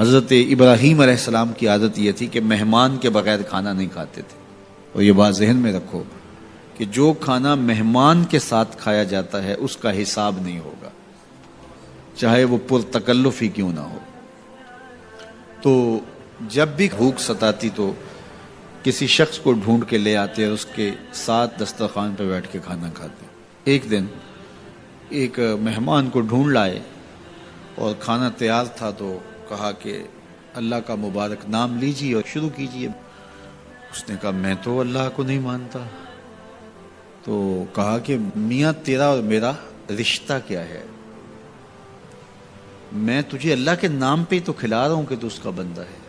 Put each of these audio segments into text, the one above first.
حضرت ابراہیم علیہ السلام کی عادت یہ تھی کہ مہمان کے بغیر کھانا نہیں کھاتے تھے. اور یہ بات ذہن میں رکھو کہ جو کھانا مہمان کے ساتھ کھایا جاتا ہے اس کا حساب نہیں ہوگا، چاہے وہ پرتکلف ہی کیوں نہ ہو. تو جب بھی بھوک ستاتی تو کسی شخص کو ڈھونڈ کے لے آتے اور اس کے ساتھ دسترخوان پہ بیٹھ کے کھانا کھاتے. ایک دن ایک مہمان کو ڈھونڈ لائے اور کھانا تیار تھا تو کہا کہ اللہ کا مبارک نام لیجیے اور شروع کیجیے. اس نے کہا میں تو اللہ کو نہیں مانتا. تو کہا کہ میاں تیرا اور میرا رشتہ کیا ہے؟ میں تجھے اللہ کے نام پہ ہی تو کھلا رہا ہوں کہ تو اس کا بندہ ہے،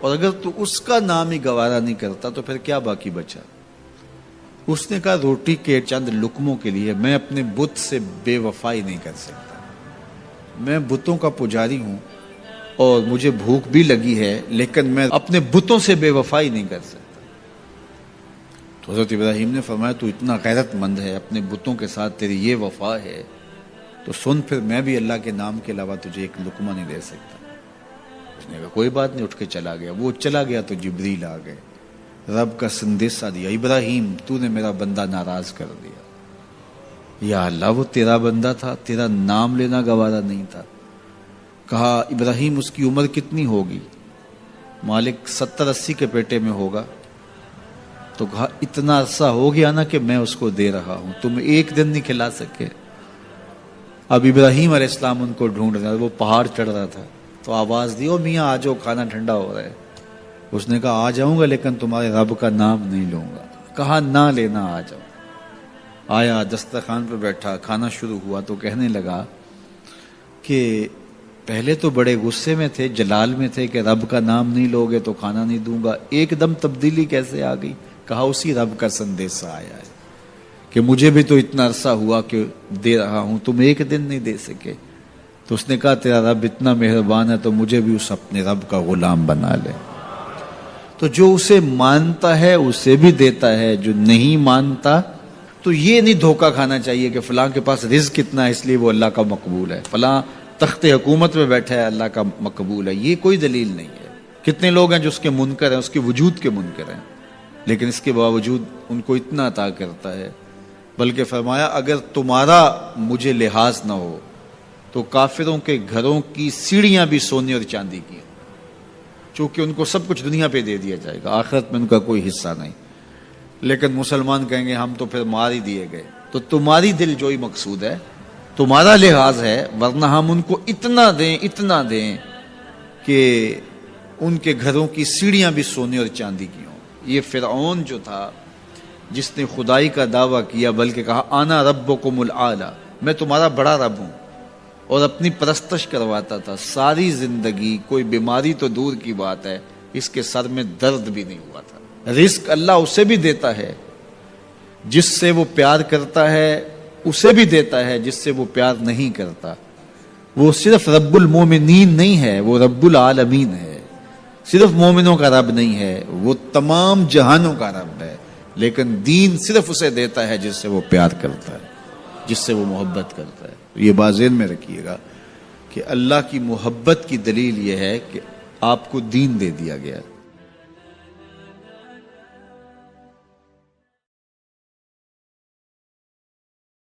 اور اگر تو اس کا نام ہی گوارا نہیں کرتا تو پھر کیا باقی بچا؟ اس نے کہا روٹی کے چند لقموں کے لیے میں اپنے بت سے بے وفائی نہیں کر سکتا. میں بتوں کا پجاری ہوں اور مجھے بھوک بھی لگی ہے، لیکن میں اپنے بتوں سے بے وفائی نہیں کر سکتا. تو حضرت ابراہیم نے فرمایا تو اتنا غیرت مند ہے، اپنے بتوں کے ساتھ تیری یہ وفا ہے، تو سن پھر میں بھی اللہ کے نام کے علاوہ تجھے ایک لقمہ نہیں دے سکتا. اس نے کہا کوئی بات نہیں، اٹھ کے چلا گیا. وہ چلا گیا تو جبریل آ گئے، رب کا سندیسہ دیا، ابراہیم تو نے میرا بندہ ناراض کر دیا. یا اللہ وہ تیرا بندہ تھا، تیرا نام لینا گوارا نہیں تھا. کہا ابراہیم اس کی عمر کتنی ہوگی؟ مالک 70-80 کے پیٹے میں ہوگا. تو کہا اتنا عرصہ ہو گیا نا کہ میں اس کو دے رہا ہوں، تم ایک دن نہیں کھلا سکے. اب ابراہیم علیہ السلام ان کو ڈھونڈ رہا، وہ پہاڑ چڑھ رہا تھا تو آواز دی او میاں آ جاؤ کھانا ٹھنڈا ہو رہا ہے. اس نے کہا آ جاؤں گا لیکن تمہارے رب کا نام نہیں لوں گا. کہا نہ لینا، آ جاؤ. آیا دسترخوان پہ بیٹھا، کھانا شروع ہوا تو کہنے لگا کہ پہلے تو بڑے غصے میں تھے، جلال میں تھے کہ رب کا نام نہیں لوگے تو کھانا نہیں دوں گا، ایک دم تبدیلی کیسے آ گئی؟ کہا اسی رب کا سندیسہ آیا ہے کہ مجھے بھی تو اتنا عرصہ ہوا کہ دے رہا ہوں، تم ایک دن نہیں دے سکے. تو اس نے کہا تیرا رب اتنا مہربان ہے تو مجھے بھی اس اپنے رب کا غلام بنا لے. تو جو اسے مانتا ہے اسے بھی دیتا ہے، جو نہیں مانتا تو یہ نہیں دھوکہ کھانا چاہیے کہ فلاں کے پاس رزق کتنا ہے اس لیے وہ اللہ کا مقبول ہے، فلاں تخت حکومت میں بیٹھا ہے اللہ کا مقبول ہے. یہ کوئی دلیل نہیں ہے. کتنے لوگ ہیں جو اس کے منکر ہیں، اس کے وجود کے منکر ہیں، لیکن اس کے باوجود ان کو اتنا عطا کرتا ہے. بلکہ فرمایا اگر تمہارا مجھے لحاظ نہ ہو تو کافروں کے گھروں کی سیڑھیاں بھی سونے اور چاندی کی ہوں، چونکہ ان کو سب کچھ دنیا پہ دے دیا جائے گا، آخرت میں ان کا کوئی حصہ نہیں. لیکن مسلمان کہیں گے ہم تو پھر مار ہی دیے گئے. تو تمہاری دل جوئی مقصود ہے، تمہارا لحاظ ہے، ورنہ ہم ان کو اتنا دیں کہ ان کے گھروں کی سیڑھیاں بھی سونے اور چاندی کی ہوں. یہ فرعون جو تھا جس نے خدائی کا دعویٰ کیا، بلکہ کہا انا ربکم الاعلی، میں تمہارا بڑا رب ہوں، اور اپنی پرستش کرواتا تھا. ساری زندگی کوئی بیماری تو دور کی بات ہے اس کے سر میں درد بھی نہیں ہوا تھا. رزق اللہ اسے بھی دیتا ہے جس سے وہ پیار کرتا ہے، اسے بھی دیتا ہے جس سے وہ پیار نہیں کرتا. وہ صرف رب المومنین نہیں ہے، وہ رب العالمین ہے. صرف مومنوں کا رب نہیں ہے، وہ تمام جہانوں کا رب ہے. لیکن دین صرف اسے دیتا ہے جس سے وہ پیار کرتا ہے، جس سے وہ محبت کرتا ہے. یہ بات ذہن میں رکھیے گا کہ اللہ کی محبت کی دلیل یہ ہے کہ آپ کو دین دے دیا گیا.